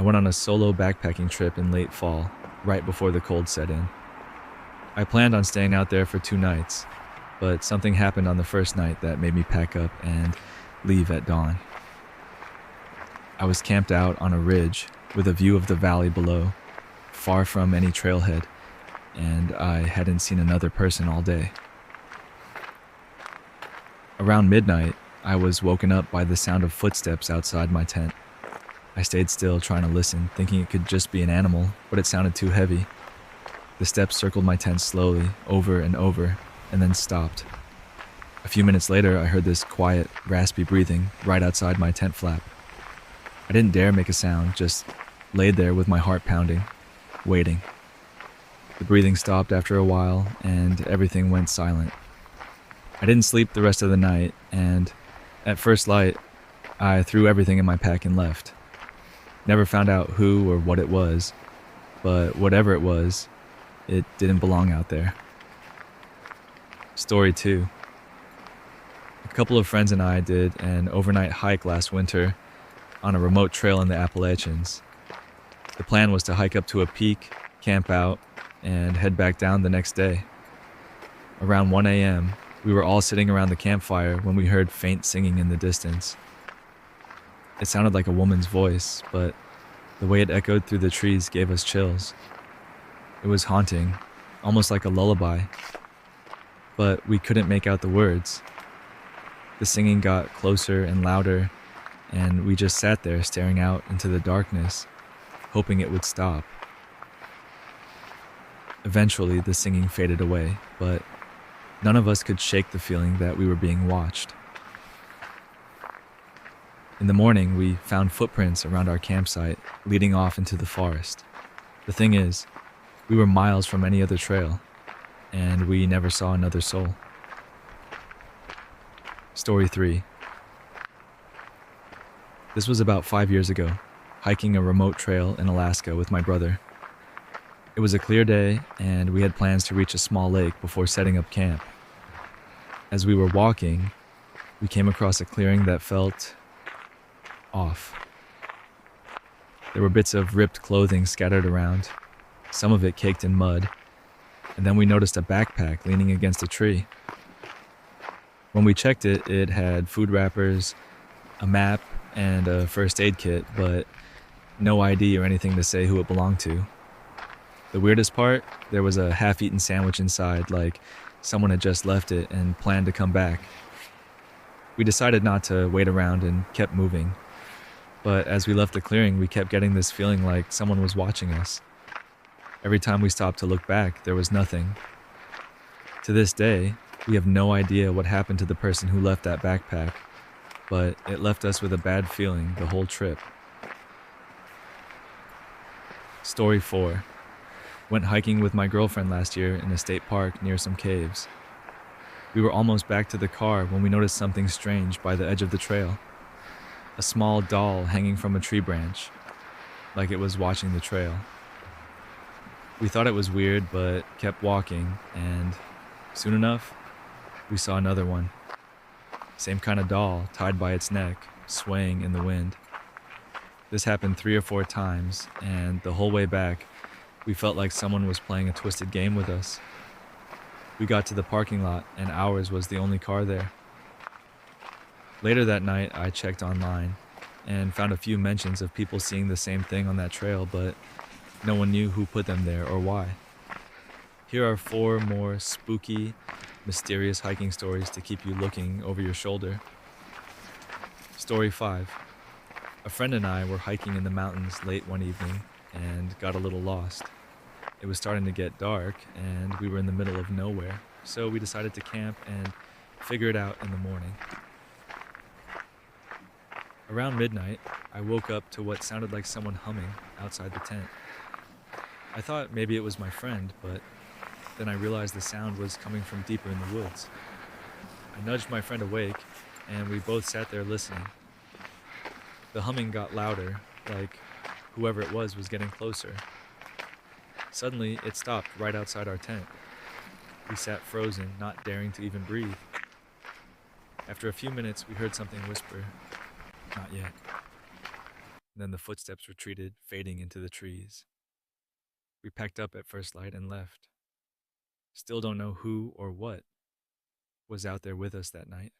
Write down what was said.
I went on a solo backpacking trip in late fall, right before the cold set in. I planned on staying out there for 2 nights, but something happened on the first night that made me pack up and leave at dawn. I was camped out on a ridge with a view of the valley below, far from any trailhead, and I hadn't seen another person all day. Around midnight, I was woken up by the sound of footsteps outside my tent. I stayed still, trying to listen, thinking it could just be an animal, but it sounded too heavy. The steps circled my tent slowly, over and over, and then stopped. A few minutes later, I heard this quiet, raspy breathing right outside my tent flap. I didn't dare make a sound, just laid there with my heart pounding, waiting. The breathing stopped after a while, and everything went silent. I didn't sleep the rest of the night, and at first light, I threw everything in my pack and left. Never found out who or what it was, but whatever it was, it didn't belong out there. Story 2. A couple of friends and I did an overnight hike last winter on a remote trail in the Appalachians. The plan was to hike up to a peak, camp out, and head back down the next day. Around 1 a.m., we were all sitting around the campfire when we heard faint singing in the distance. It sounded like a woman's voice, but the way it echoed through the trees gave us chills. It was haunting, almost like a lullaby, but we couldn't make out the words. The singing got closer and louder, and we just sat there staring out into the darkness, hoping it would stop. Eventually, the singing faded away, but none of us could shake the feeling that we were being watched. In the morning, we found footprints around our campsite leading off into the forest. The thing is, we were miles from any other trail, and we never saw another soul. Story 3. This was about 5 years ago, hiking a remote trail in Alaska with my brother. It was a clear day, and we had plans to reach a small lake before setting up camp. As we were walking, we came across a clearing that felt off. There were bits of ripped clothing scattered around, some of it caked in mud, and then we noticed a backpack leaning against a tree. When we checked it, it had food wrappers, a map, and a first aid kit, but no ID or anything to say who it belonged to. The weirdest part, there was a half-eaten sandwich inside, like someone had just left it and planned to come back. We decided not to wait around and kept moving. But as we left the clearing, we kept getting this feeling like someone was watching us. Every time we stopped to look back, there was nothing. To this day, we have no idea what happened to the person who left that backpack, but it left us with a bad feeling the whole trip. Story 4. Went hiking with my girlfriend last year in a state park near some caves. We were almost back to the car when we noticed something strange by the edge of the trail. A small doll hanging from a tree branch, like it was watching the trail. We thought it was weird, but kept walking, and soon enough, we saw another one. Same kind of doll, tied by its neck, swaying in the wind. This happened 3 or 4 times, and the whole way back, we felt like someone was playing a twisted game with us. We got to the parking lot, and ours was the only car there. Later that night, I checked online and found a few mentions of people seeing the same thing on that trail, but no one knew who put them there or why. Here are 4 more spooky, mysterious hiking stories to keep you looking over your shoulder. Story 5. A friend and I were hiking in the mountains late one evening and got a little lost. It was starting to get dark, and we were in the middle of nowhere, so we decided to camp and figure it out in the morning. Around midnight, I woke up to what sounded like someone humming outside the tent. I thought maybe it was my friend, but then I realized the sound was coming from deeper in the woods. I nudged my friend awake, and we both sat there listening. The humming got louder, like whoever it was getting closer. Suddenly, it stopped right outside our tent. We sat frozen, not daring to even breathe. After a few minutes, we heard something whisper, "Not yet." Then the footsteps retreated, fading into the trees. We packed up at first light and left. Still don't know who or what was out there with us that night.